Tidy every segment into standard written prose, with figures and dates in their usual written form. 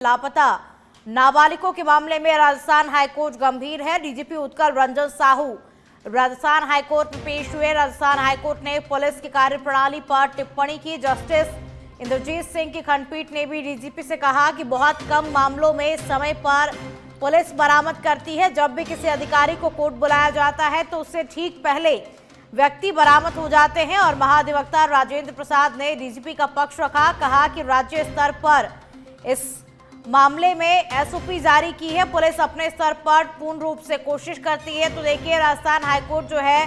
लापता नाबालिगों के मामले में राजस्थान हाईकोर्ट गंभीर है। डीजीपी उत्कल रंजन साहू राजस्थान हाईकोर्ट में पेश हुए। राजस्थान हाईकोर्ट ने पुलिस की कार्यप्रणाली पर टिप्पणी की। जस्टिस इंद्रजीत सिंह की खंडपीठ ने भी डीजीपी से कहा कि बहुत कम मामलों में समय पर पुलिस बरामद करती है। जब भी किसी अधिकारी को कोर्ट बुलाया जाता है तो उससे ठीक पहले व्यक्ति बरामद हो जाते हैं। और महाधिवक्ता राजेंद्र प्रसाद ने डीजीपी का पक्ष रखा, कहा कि राज्य स्तर पर इस मामले में एसओपी जारी की है। पुलिस अपने स्तर पर पूर्ण रूप से कोशिश करती है। तो देखिए, राजस्थान हाईकोर्ट जो है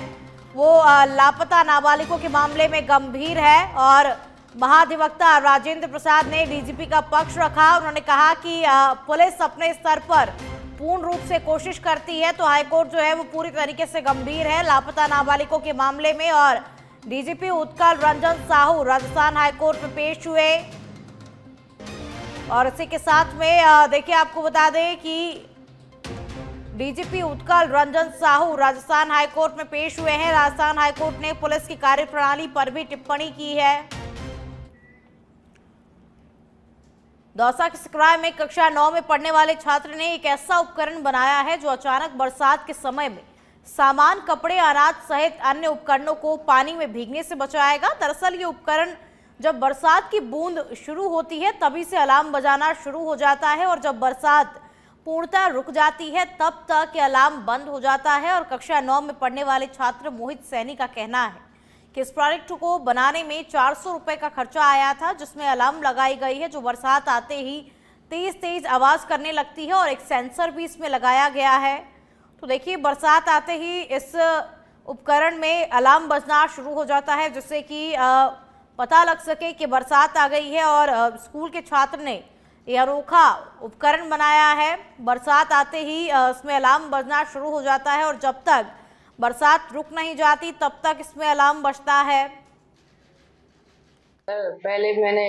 वो लापता नाबालिगों के मामले में गंभीर है और महाधिवक्ता राजेंद्र प्रसाद ने डीजीपी का पक्ष रखा। उन्होंने कहा कि पुलिस अपने स्तर पर पूर्ण रूप से कोशिश करती है। तो हाईकोर्ट जो है वो पूरी तरीके से गंभीर है लापता नाबालिगों के मामले में। और डीजीपी उत्कल रंजन साहू राजस्थान हाईकोर्ट में पेश हुए। और इसी के साथ में देखिए, आपको बता दें कि डीजीपी उत्कल रंजन साहू राजस्थान हाईकोर्ट में पेश हुए हैं। राजस्थान हाईकोर्ट ने पुलिस की कार्यप्रणाली पर भी टिप्पणी की है। दौसा के सिकराय में कक्षा 9 में पढ़ने वाले छात्र ने एक ऐसा उपकरण बनाया है जो अचानक बरसात के समय में सामान, कपड़े, अनाज सहित अन्य उपकरणों को पानी में भीगने से बचाएगा। दरअसल ये उपकरण जब बरसात की बूंद शुरू होती है तभी से अलार्म बजाना शुरू हो जाता है और जब बरसात पूर्णतः रुक जाती है तब तक ये अलार्म बंद हो जाता है। और कक्षा 9 में पढ़ने वाले छात्र मोहित सैनी का कहना है कि इस प्रोडक्ट को बनाने में 400 रुपए का खर्चा आया था, जिसमें अलार्म लगाई गई है जो बरसात आते ही तेज तेज आवाज करने लगती है और एक सेंसर भी इसमें लगाया गया है। तो देखिए, बरसात आते ही इस उपकरण में अलार्म बजना शुरू हो जाता है जिससे कि पता लग सके कि बरसात आ गई है। और स्कूल के छात्र ने यह अनोखा उपकरण बनाया है। बरसात आते ही इसमें अलार्म बजना शुरू हो जाता है और जब तक बरसात रुक नहीं जाती तब तक इसमें अलार्म बजता है। सर, पहले भी मैंने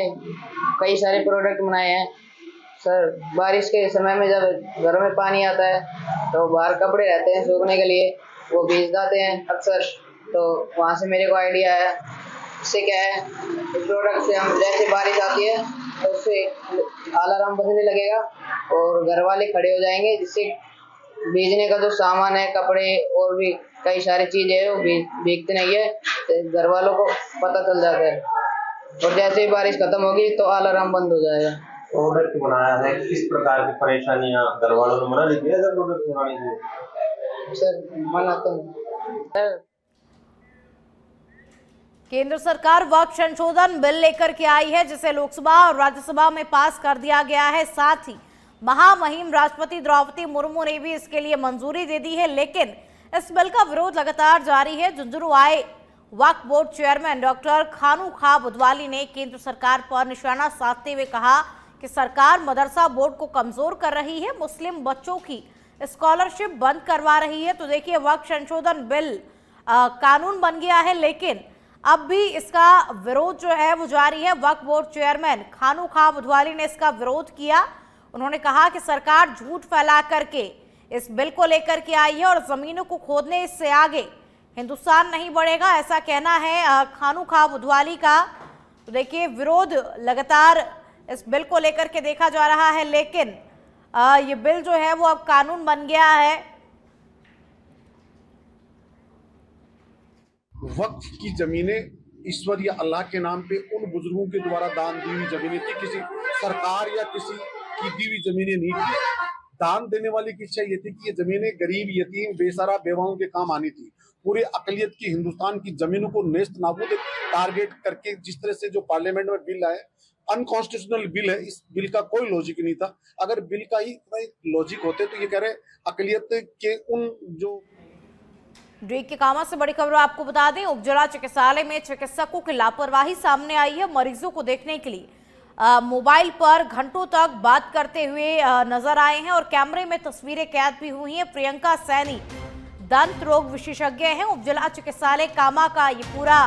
कई सारे प्रोडक्ट बनाए हैं सर। बारिश के समय में जब घरों में पानी आता है तो बाहर कपड़े रहते हैं सूखने के लिए, वो भीग जाते हैं अक्सर। तो वहाँ से मेरे को आइडिया आया। इससे क्या है, इस प्रोडक्ट से हम जैसे बारिश आती है तो उससे अलार्म बजने लगेगा और घर वाले खड़े हो जाएंगे, जिससे भीगने का जो सामान है, कपड़े और भी कई सारी चीजें हैं वो भीगते नहीं है, तो घर वालों को पता चल जाता है और जैसे ही बारिश खत्म होगी तो अलार्म बंद हो जाएगा। प्रोडक्ट बनाया है, किस प्रकार की परेशानियां घर वालों ने मना नहीं किया जब प्रोडक्ट बनाने के? सर, मना तो नहीं। केंद्र सरकार वक्फ संशोधन बिल लेकर के आई है जिसे लोकसभा और राज्यसभा में पास कर दिया गया है। साथ ही महामहिम राष्ट्रपति द्रौपदी मुर्मू ने भी इसके लिए मंजूरी दे दी है, लेकिन इस बिल का विरोध लगातार जारी है। झुंझुनू आए वक्फ बोर्ड चेयरमैन डॉक्टर खानू खा बुधवाली ने केंद्र सरकार पर निशाना साधते हुए कहा कि सरकार मदरसा बोर्ड को कमजोर कर रही है, मुस्लिम बच्चों की स्कॉलरशिप बंद करवा रही है। तो देखिए, वक्फ संशोधन बिल कानून बन गया है, लेकिन अब भी इसका विरोध जो है वो जारी है। वक्फ बोर्ड चेयरमैन खानू खा बुधवाली ने इसका विरोध किया। उन्होंने कहा कि सरकार झूठ फैला करके इस बिल को लेकर के आई है और जमीनों को खोदने से आगे हिंदुस्तान नहीं बढ़ेगा, ऐसा कहना है खानू खा बुधवाली का। तो देखिए, विरोध लगातार इस बिल को लेकर के देखा जा रहा है, लेकिन ये बिल जो है वो अब कानून बन गया है। वक्फ की जमीनें ईश्वर या अल्लाह के नाम पे उन बुजुर्गों के द्वारा दान दी हुई जमीनें थी, किसी सरकार या किसी की दी हुई जमीनें नहीं थी। दान देने वाले की इच्छा ये थी कि ये जमीनें गरीब, यतीम, बेसहारा, बेवाओं के काम आनी थी। पूरे अकलियत की हिंदुस्तान की जमीनों को नेस्त नाबूद टारगेट करके जिस तरह से जो पार्लियामेंट में बिल आए, अनकॉन्स्टिट्यूशनल बिल है। इस बिल का कोई लॉजिक नहीं था। अगर बिल का ही लॉजिक होते तो ये कह रहे अकलियत के उन जो ब्रेक के कामा से बड़ी खबर आपको बता दें, उपजिला चिकित्सालय में चिकित्सकों की लापरवाही सामने आई है। मरीजों को देखने के लिए मोबाइल पर घंटों तक बात करते हुए नजर आए हैं और कैमरे में तस्वीरें कैद भी हुई हैं। प्रियंका सैनी दंत रोग विशेषज्ञ हैं। उपजिला चिकित्सालय कामा का ये पूरा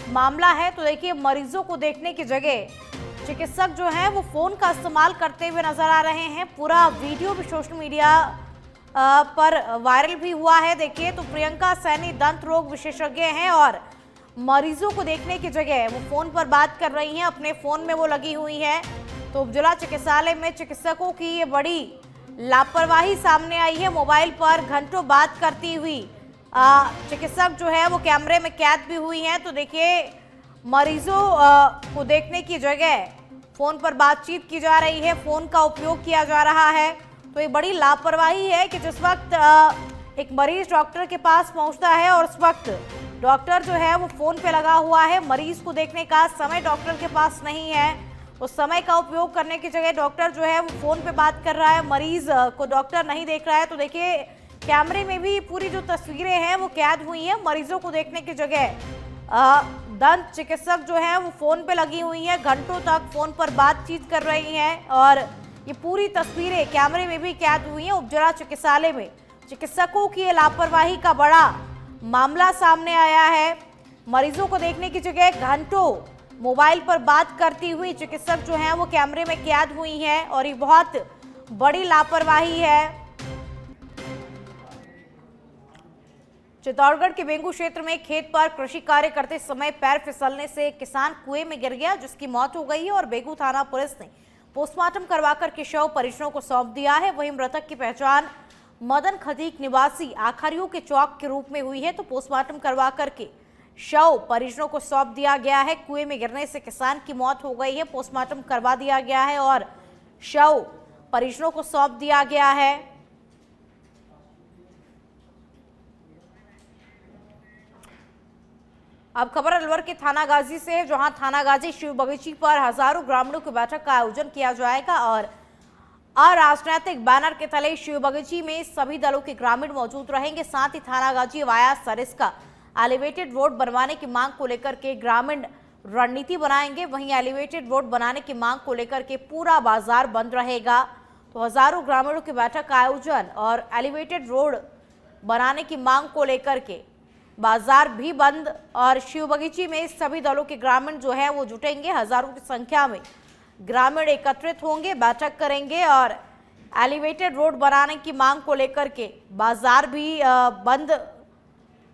मामला है। तो देखिए, मरीजों को देखने की जगह चिकित्सक जो हैं वो फोन का इस्तेमाल करते हुए नजर आ रहे हैं। पूरा वीडियो भी सोशल मीडिया पर वायरल भी हुआ है। देखिए, तो प्रियंका सैनी दंत रोग विशेषज्ञ हैं और मरीजों को देखने की जगह वो फोन पर बात कर रही हैं, अपने फोन में वो लगी हुई हैं। तो उपजिला चिकित्सालय में चिकित्सकों की ये बड़ी लापरवाही सामने आई है। मोबाइल पर घंटों बात करती हुई चिकित्सक जो है वो कैमरे में कैद भी हुई हैं। तो देखिए, मरीजों को देखने की जगह फोन पर बातचीत की जा रही है, फोन का उपयोग किया जा रहा है। तो ये बड़ी लापरवाही है कि जिस वक्त एक मरीज डॉक्टर के पास पहुंचता है और उस वक्त डॉक्टर जो है वो फोन पे लगा हुआ है, मरीज को देखने का समय डॉक्टर के पास नहीं है। उस समय का उपयोग करने की जगह डॉक्टर जो है वो फोन पे बात कर रहा है, मरीज को डॉक्टर नहीं देख रहा है। तो देखिए, कैमरे में भी पूरी जो तस्वीरें हैं वो कैद हुई हैं। मरीजों को देखने की जगह दंत चिकित्सक जो है वो फोन पे लगी हुई हैं, घंटों तक फोन पर बातचीत कर रही हैं और ये पूरी तस्वीरें कैमरे में भी कैद हुई हैं। उपजिला चिकित्सालय में चिकित्सकों की ये लापरवाही का बड़ा मामला सामने आया है। मरीजों को देखने की जगह घंटों मोबाइल पर बात करती हुई चिकित्सक जो हैं वो कैमरे में कैद हुई हैं और ये बहुत बड़ी लापरवाही है। चित्तौड़गढ़ के बेंगू क्षेत्र में खेत पर कृषि कार्य करते समय पैर फिसलने से किसान कुएं में गिर गया, जिसकी मौत हो गई है और बेंगू थाना पुलिस ने पोस्टमार्टम करवाकर के शव परिजनों को सौंप दिया है। वहीं मृतक की पहचान मदन खतीक निवासी आखरियों के चौक के रूप में हुई है। तो पोस्टमार्टम करवा करके शव परिजनों को सौंप दिया गया है। कुएं में गिरने से किसान की मौत हो गई है, पोस्टमार्टम करवा दिया गया है और शव परिजनों को सौंप दिया गया है। अब खबर अलवर के थानागाजी से है, जहां थानागाजी शिव बगीची पर हजारों ग्रामीणों की बैठक का आयोजन किया जाएगा और अराजनैतिक बैनर के तले शिव बगीची में सभी दलों के ग्रामीण मौजूद रहेंगे। साथ ही Thanagazi via Sariska elevated road बनवाने की मांग को लेकर के ग्रामीण रणनीति बनाएंगे। वहीं एलिवेटेड रोड बनाने की मांग को लेकर के पूरा बाजार बंद रहेगा। तो हजारों ग्रामीणों की बैठक का आयोजन और एलिवेटेड रोड बनाने की मांग को लेकर के बाजार भी बंद और शिव बगीची में सभी दलों के ग्रामीण जो है वो जुटेंगे। हजारों की संख्या में ग्रामीण एकत्रित होंगे, बैठक करेंगे और एलिवेटेड रोड बनाने की मांग को लेकर के बाजार भी बंद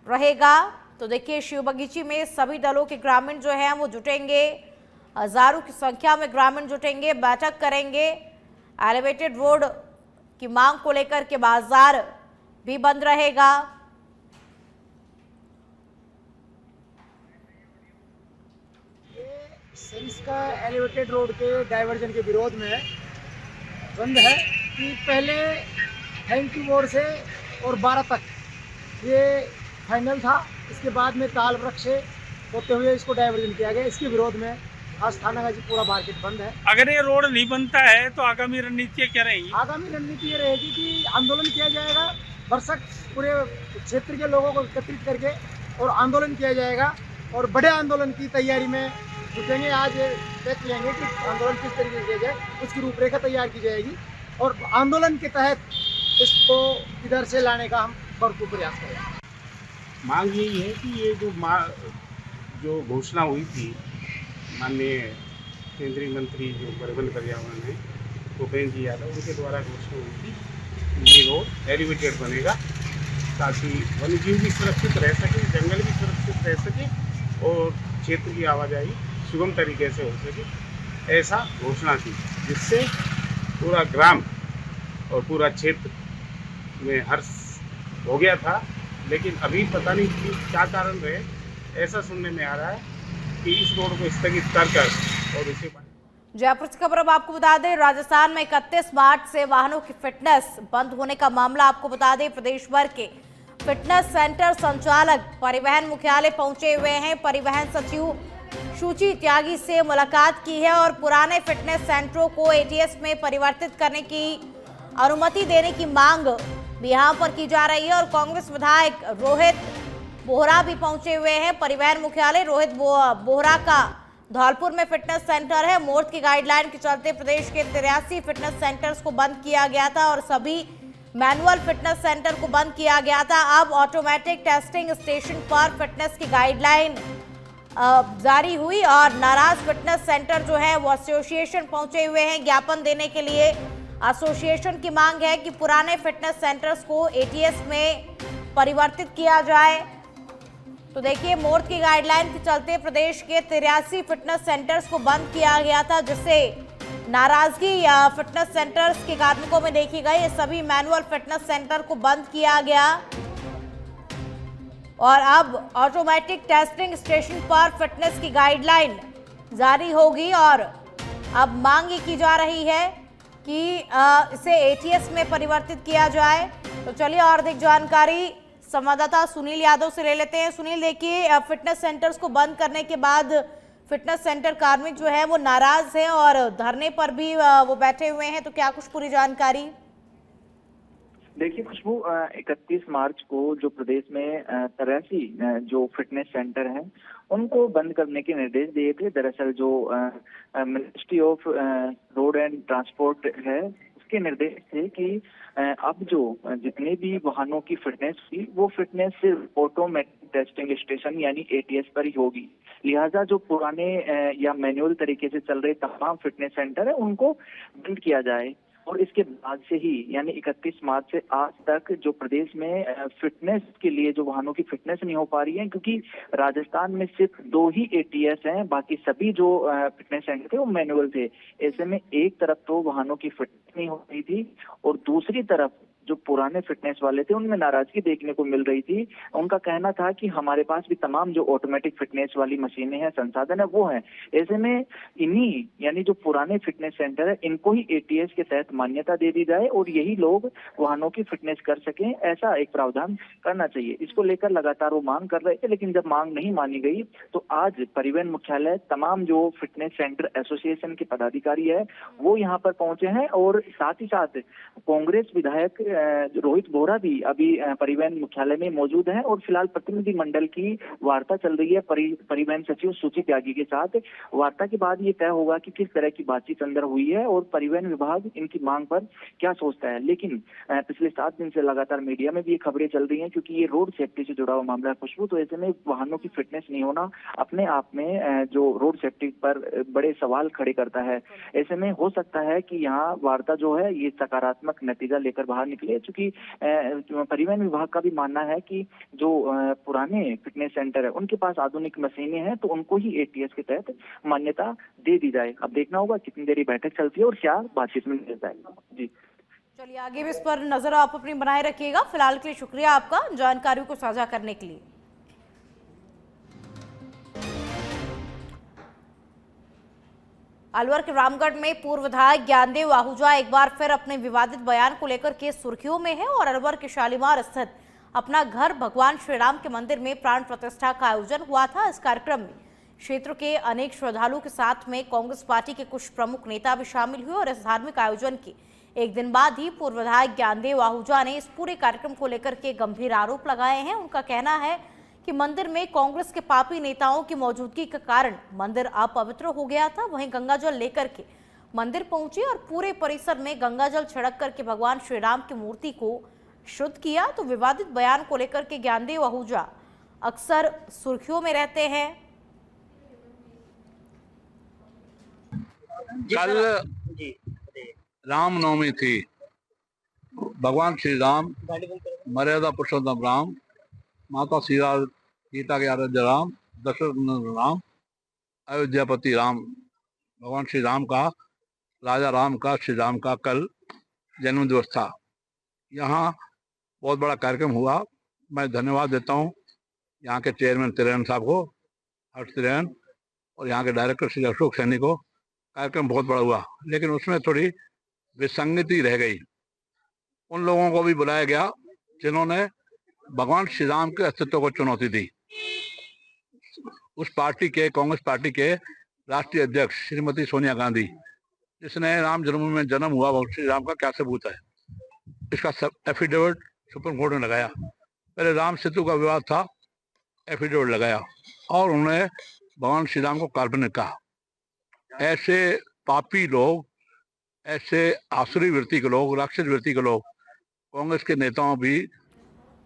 रहेगा। तो देखिए, शिव बगीची में सभी दलों के ग्रामीण जो हैं वो जुटेंगे, हजारों की संख्या में ग्रामीण जुटेंगे, बैठक करेंगे। एलिवेटेड रोड की मांग को लेकर के बाजार भी बंद रहेगा। सरिस्का एलिवेटेड रोड के डाइवर्जन के विरोध में बंद है कि पहले थैंक यू बोर्ड से और 12 तक ये फाइनल था। इसके बाद में ताल वृक्ष से होते हुए इसको डाइवर्जन किया गया। इसके विरोध में आज थानागाजी पूरा मार्केट बंद है। अगर ये रोड नहीं बनता है तो आगामी रणनीति क्या रहेगी? आगामी रणनीति ये रहेगी कि आंदोलन किया जाएगा, भरसक पूरे क्षेत्र के लोगों को एकत्रित करके और आंदोलन किया जाएगा और बड़े आंदोलन की तैयारी में जुटेंगे। आज तय किएंगे कि आंदोलन किस तरीके से किया जाए, उसकी रूपरेखा तैयार की जाएगी और आंदोलन के तहत इसको इधर से लाने का हम भरपूर प्रयास करेंगे। मांग यही है कि ये जो घोषणा हुई थी माननीय केंद्रीय मंत्री जो परिवहन पर्यावरण है भूपेंद्र जी यादव, उनके द्वारा घोषणा हुई थी कि ये रोड एलिवेटेड बनेगा ताकि वन्यजीव भी सुरक्षित रह सके, जंगल भी सुरक्षित रह सके और क्षेत्र की आवाजाही सुगम तरीके से हो सके। ऐसा घोषणा थी जिससे पूरा ग्राम और पूरा क्षेत्र में हर्ष हो गया था। लेकिन अभी पता नहीं कि क्या कारण रहे, ऐसा सुनने में आ रहा है कि इस रोड को स्थगित कर और इसे जयपुर से खबर अब आपको बता दें, राजस्थान में 31 मार्च से वाहनों की फिटनेस बंद होने का मामला आपको बता दें। प्रदेश भर के फिटनेस सेंटर संचालक परिवहन मुख्यालय पहुंचे हुए हैं। परिवहन सचिव सूची त्यागी से मुलाकात की है और पुराने फिटनेस सेंटरों को एटीएस में परिवर्तित करने की अनुमति देने की मांग भी यहां पर की जा रही है। और कांग्रेस विधायक रोहित बोहरा भी पहुंचे हुए हैं परिवहन मुख्यालय। रोहित बोहरा का धौलपुर में फिटनेस सेंटर है। मोर्च की गाइडलाइन के चलते प्रदेश के 83 फिटनेस सेंटर्स को बंद किया गया था और सभी मैनुअल फिटनेस सेंटर को बंद किया गया था। अब ऑटोमेटिक टेस्टिंग स्टेशन पर फिटनेस की गाइडलाइन जारी हुई और नाराज फिटनेस सेंटर जो है वो एसोसिएशन पहुंचे हुए हैं ज्ञापन देने के लिए। एसोसिएशन की मांग है कि पुराने फिटनेस सेंटर्स को एटीएस में परिवर्तित किया जाए। तो देखिए, मोर्च की गाइडलाइन के चलते प्रदेश के 83 फिटनेस सेंटर्स को बंद किया गया था, जिससे नाराजगी फिटनेस सेंटर्स के कार्मिकों में देखी गई। ये सभी मैनुअल फिटनेस सेंटर को बंद किया गया और अब ऑटोमेटिक टेस्टिंग स्टेशन पर फिटनेस की गाइडलाइन जारी होगी और अब मांग की जा रही है कि इसे एटीएस में परिवर्तित किया जाए। तो चलिए और अधिक जानकारी संवाददाता सुनील यादव से ले लेते हैं। सुनील, देखिए फिटनेस सेंटर्स को बंद करने के बाद फिटनेस सेंटर कार्मिक जो है वो नाराज हैं और धरने पर भी वो बैठे हुए हैं, तो क्या कुछ पूरी जानकारी? देखिए खुशबू, 31 मार्च को जो प्रदेश में 83 जो फिटनेस सेंटर हैं उनको बंद करने के निर्देश दिए थे। दरअसल जो ministry of road and transport है उसके निर्देश थे कि अब जो जितने भी वाहनों की फिटनेस थी वो फिटनेस सिर्फ ऑटोमेटिक टेस्टिंग स्टेशन यानी एटीएस पर ही होगी। लिहाजा जो पुराने या मैनुअल तरीके से चल रहे तमाम फिटनेस सेंटर है उनको बंद किया जाए। और इसके बाद से ही यानी 31 मार्च से आज तक जो प्रदेश में फिटनेस के लिए जो वाहनों की फिटनेस नहीं हो पा रही है, क्योंकि राजस्थान में सिर्फ 2 ही एटीएस हैं, बाकी सभी जो फिटनेस सेंटर थे वो मैनुअल थे। ऐसे में एक तरफ तो वाहनों की फिटनेस नहीं हो रही थी और दूसरी तरफ जो पुराने फिटनेस वाले थे उनमें नाराजगी देखने को मिल रही थी। उनका कहना था कि हमारे पास भी तमाम जो ऑटोमेटिक फिटनेस वाली मशीनें हैं, संसाधन है वो हैं। ऐसे में इन्हीं यानी जो पुराने फिटनेस सेंटर है इनको ही एटीएस के तहत मान्यता दे दी जाए और यही लोग वाहनों की फिटनेस कर सकें, ऐसा एक प्रावधान करना चाहिए। इसको लेकर लगातार वो मांग कर रहे थे, लेकिन जब मांग नहीं मानी गई तो आज परिवहन मुख्यालय तमाम जो फिटनेस सेंटर एसोसिएशन के पदाधिकारी है वो यहाँ पर पहुंचे हैं और साथ ही साथ कांग्रेस विधायक रोहित बोहरा भी अभी परिवहन मुख्यालय में मौजूद हैं और फिलहाल प्रतिनिधि मंडल की वार्ता चल रही है परिवहन सचिव सूची त्यागी के साथ। वार्ता के बाद ये तय होगा कि किस तरह की बातचीत अंदर हुई है और परिवहन विभाग इनकी मांग पर क्या सोचता है। लेकिन पिछले 7 दिन से लगातार मीडिया में भी ये खबरें चल रही हैं, क्योंकि ये रोड सेफ्टी से जुड़ा हुआ मामला है खुशबू। तो ऐसे में वाहनों की फिटनेस नहीं होना अपने आप में जो रोड सेफ्टी पर बड़े सवाल खड़े करता है। ऐसे में हो सकता है कि यहाँ वार्ता जो है ये सकारात्मक नतीजा लेकर बाहर निकले, क्योंकि परिवहन विभाग का भी मानना है कि जो पुराने फिटनेस सेंटर है उनके पास आधुनिक मशीनें हैं तो उनको ही एटीएस के तहत मान्यता दे दी जाए। अब देखना होगा कितनी देरी बैठक चलती है और क्या बातचीत में मिलता है। जी चलिए आगे भी इस पर नजर आप अपनी बनाए रखिएगा। फिलहाल के लिए शुक्रिया आपका जानकारियों को साझा करने के लिए। अलवर के रामगढ़ में पूर्व विधायक ज्ञानदेव आहूजा एक बार फिर अपने विवादित बयान को लेकर के सुर्खियों में है और अलवर के शालीमार स्थित अपना घर भगवान श्री राम के मंदिर में प्राण प्रतिष्ठा का आयोजन हुआ था। इस कार्यक्रम में क्षेत्र के अनेक श्रद्धालुओं के साथ में कांग्रेस पार्टी के कुछ प्रमुख नेता भी शामिल हुए और इस धार्मिक आयोजन के एक दिन बाद ही पूर्व विधायक ज्ञानदेव आहूजा ने इस पूरे कार्यक्रम को लेकर के गंभीर आरोप लगाए हैं। उनका कहना है कि मंदिर में कांग्रेस के पापी नेताओं की मौजूदगी के कारण मंदिर अपवित्र हो गया था। वहीं गंगाजल लेकर के मंदिर पहुंचे और पूरे परिसर में गंगाजल छिड़क करके भगवान श्री राम की मूर्ति को शुद्ध किया। तो विवादित बयान को लेकर के ज्ञानदेव आहूजा अक्सर सुर्खियों में रहते हैं। कल रामनवमी थी। भगवान श्री राम, मर्यादा पुरुषोत्तम राम, माता सीता के आराध्य राम, दशरथ राम, अयोध्यापति राम, भगवान श्री राम का, राजा राम का, श्री राम का कल जन्म दिवस था। यहाँ बहुत बड़ा कार्यक्रम हुआ। मैं धन्यवाद देता हूँ यहाँ के चेयरमैन तिरैन साहब को, हर्ष तिरैन, और यहाँ के डायरेक्टर श्री अशोक सैनी को। कार्यक्रम बहुत बड़ा हुआ, लेकिन उसमें थोड़ी विसंगति रह गई। उन लोगों को भी बुलाया गया जिन्होंने भगवान श्री राम के अस्तित्व को चुनौती दी। उस पार्टी के, कांग्रेस पार्टी के राष्ट्रीय अध्यक्ष श्रीमती सोनिया गांधी, जिसने राम जन्मभूमि में जन्म हुआ भगवान श्री राम का क्या सबूत है, इसका एफिडेविट सुप्रीम कोर्ट ने लगाया। पहले राम सेतु का विवाद था, एफिडेविट लगाया और उन्होंने भगवान श्री राम को काल्पनिक कहा। ऐसे पापी लोग, ऐसे आसुरी वृत्ति के लोग, राक्षस वृत्ति के लोग, कांग्रेस के नेताओं भी।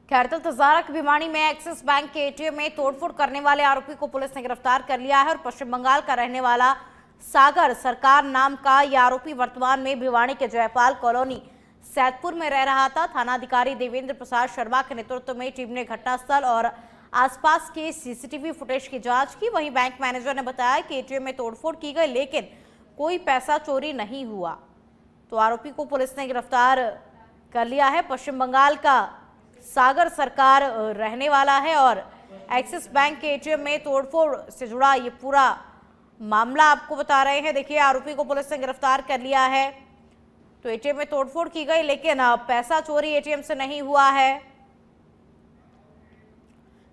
खैरतल तजारक भिवानी में एक्सिस बैंक के एटीएम में तोड़फोड़ करने वाले आरोपी को पुलिस ने गिरफ्तार कर लिया है और पश्चिम बंगाल का रहने वाला सागर सरकार नाम का यह आरोपी वर्तमान में भिवानी के जयपाल कॉलोनी सैदपुर में रह रहा था। थानाधिकारी देवेंद्र प्रसाद शर्मा के नेतृत्व में टीम ने घटनास्थल और आसपास के सीसीटीवी फुटेज की जांच की। वहीं बैंक मैनेजर ने बताया कि एटीएम में तोड़फोड़ की गई, लेकिन कोई पैसा चोरी नहीं हुआ। तो आरोपी को पुलिस ने गिरफ्तार कर लिया है। पश्चिम बंगाल का सागर सरकार रहने वाला है और एक्सिस बैंक के एटीएम में तोड़फोड़ से जुड़ा ये पूरा मामला आपको बता रहे हैं। देखिए, आरोपी को पुलिस ने गिरफ्तार कर लिया है। तो एटीएम में तोड़फोड़ की गई, लेकिन पैसा चोरी एटीएम से नहीं हुआ है।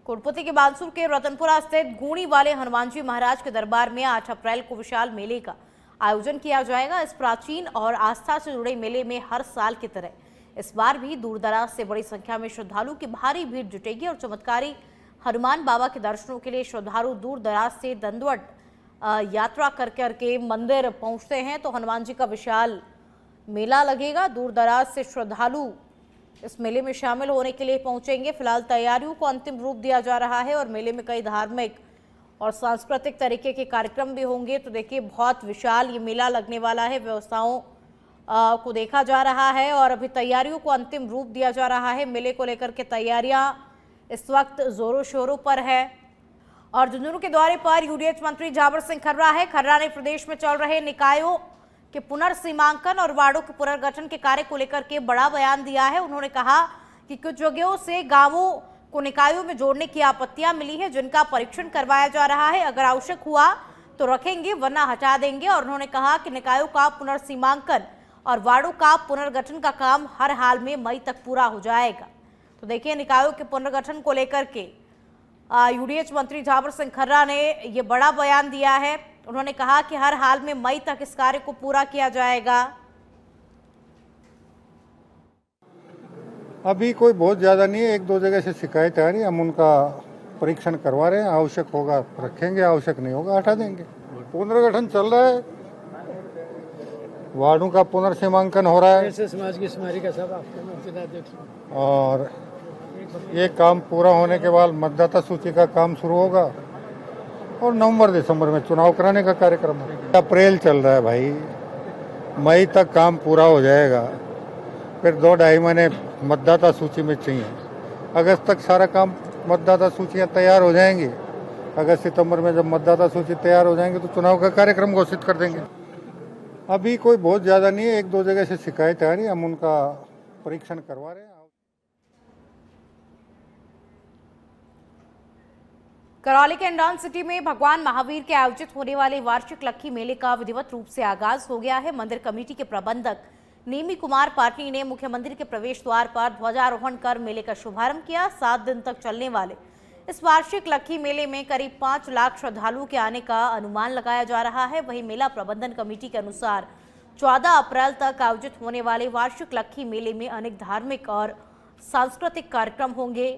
कोटपुती के बांसुर के रतनपुरा स्थित गूणी वाले हनुमान जी महाराज के दरबार में 8 अप्रैल को विशाल मेले का आयोजन किया जाएगा। इस प्राचीन और आस्था से जुड़े मेले में हर साल की तरह इस बार भी दूर दराज से बड़ी संख्या में श्रद्धालु की भारी भीड़ जुटेगी और चमत्कारी हनुमान बाबा के दर्शनों के लिए श्रद्धालु दूर दराज से दंडवत यात्रा कर करके मंदिर पहुंचते हैं। तो हनुमान जी का विशाल मेला लगेगा। दूर दराज से श्रद्धालु इस मेले में शामिल होने के लिए पहुंचेंगे। फिलहाल तैयारियों को अंतिम रूप दिया जा रहा है और मेले में कई धार्मिक और सांस्कृतिक तरीके के कार्यक्रम भी होंगे। तो देखिए, बहुत विशाल ये मेला लगने वाला है। व्यवस्थाओं को देखा जा रहा है और अभी तैयारियों को अंतिम रूप दिया जा रहा है। मेले को लेकर के तैयारियां इस वक्त जोरों शोरों पर है। और झुंझुनू के दौरे पर यूडीएच मंत्री जाबर सिंह खर्रा है। खर्रा ने प्रदेश में चल रहे निकायों के पुनर्सीमांकन और वार्डों के पुनर्गठन के कार्य को लेकर के बड़ा बयान दिया है। उन्होंने कहा कि कुछ जगहों से गांवों को निकायों में जोड़ने की आपत्तियां मिली है, जिनका परीक्षण करवाया जा रहा है। अगर आवश्यक हुआ तो रखेंगे, वरना हटा देंगे। और उन्होंने कहा कि निकायों का पुनर्सीमांकन और वार्डों का पुनर्गठन का काम हर हाल में मई तक पूरा हो जाएगा। तो देखिए, निकायों के पुनर्गठन को लेकर के यूडीएच मंत्री जाबर सिंह खर्रा ने ये बड़ा बयान दिया है। उन्होंने कहा कि हर हाल में मई तक इस कार्य को पूरा किया जाएगा। अभी कोई बहुत ज़्यादा नहीं है, 1-2 जगह से शिकायत आ रही है, हम उनका परीक्षण करवा रहे हैं। आवश्यक होगा रखेंगे, आवश्यक नहीं होगा हटा देंगे। पुनर्गठन चल रहा है, वार्डों का पुनर्सीमांकन हो रहा है समाज की स्मारिका सब आपके और ये काम पूरा होने के बाद मतदाता सूची का काम शुरू होगा और नवंबर-दिसंबर में चुनाव कराने का कार्यक्रम है। अप्रैल चल रहा है भाई, मई तक काम पूरा हो जाएगा। फिर 2-2.5 महीने मतदाता सूची में चाहिए। अगस्त तक सारा काम मतदाता सूचियां तैयार हो जाएंगी। अगस्त सितंबर में जब मतदाता सूची तैयार हो जाएंगे तो चुनाव का कार्यक्रम घोषित कर देंगे। अभी कोई बहुत ज़्यादा नहीं है, 1-2 जगह से शिकायत आ रही है, हम उनका परीक्षण करवा रहे हैं। करौली के इंडौन सिटी में भगवान महावीर के आयोजित होने वाले वार्षिक लक्खी मेले का विधिवत रूप से आगाज हो गया है। मंदिर कमेटी के प्रबंधक नेमी कुमार पाटनी ने मुख्य मंदिर के प्रवेश द्वार पर ध्वजारोहण कर मेले का शुभारंभ किया। 7 दिन तक चलने वाले इस वार्षिक लक्खी मेले में करीब 5 लाख श्रद्धालुओं के आने का अनुमान लगाया जा रहा है। वहीं मेला प्रबंधन कमेटी के अनुसार 14 अप्रैल तक आयोजित होने वाले वार्षिक लक्खी मेले में अनेक धार्मिक और सांस्कृतिक कार्यक्रम होंगे।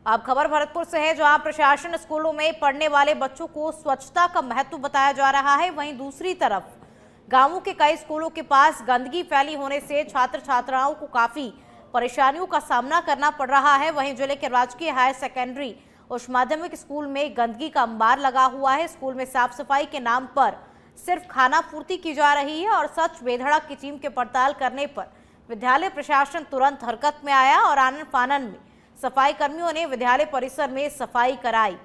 अब खबर भरतपुर से है, जहां प्रशासन स्कूलों में पढ़ने वाले बच्चों को स्वच्छता का महत्व बताया जा रहा है। वहीं दूसरी तरफ गांवों के कई स्कूलों के पास गंदगी फैली होने से छात्र छात्राओं को काफी परेशानियों का सामना करना पड़ रहा है। वहीं जिले के राजकीय हायर सेकेंडरी उच्च माध्यमिक स्कूल में गंदगी का अंबार लगा हुआ है। स्कूल में साफ सफाई के नाम पर सिर्फ खाना पूर्ति की जा रही है और सच बेधड़क की टीम के पड़ताल करने पर विद्यालय प्रशासन तुरंत हरकत में आया और आनन फानन में सफाई कर्मियों ने विद्यालय परिसर में सफाई कराई।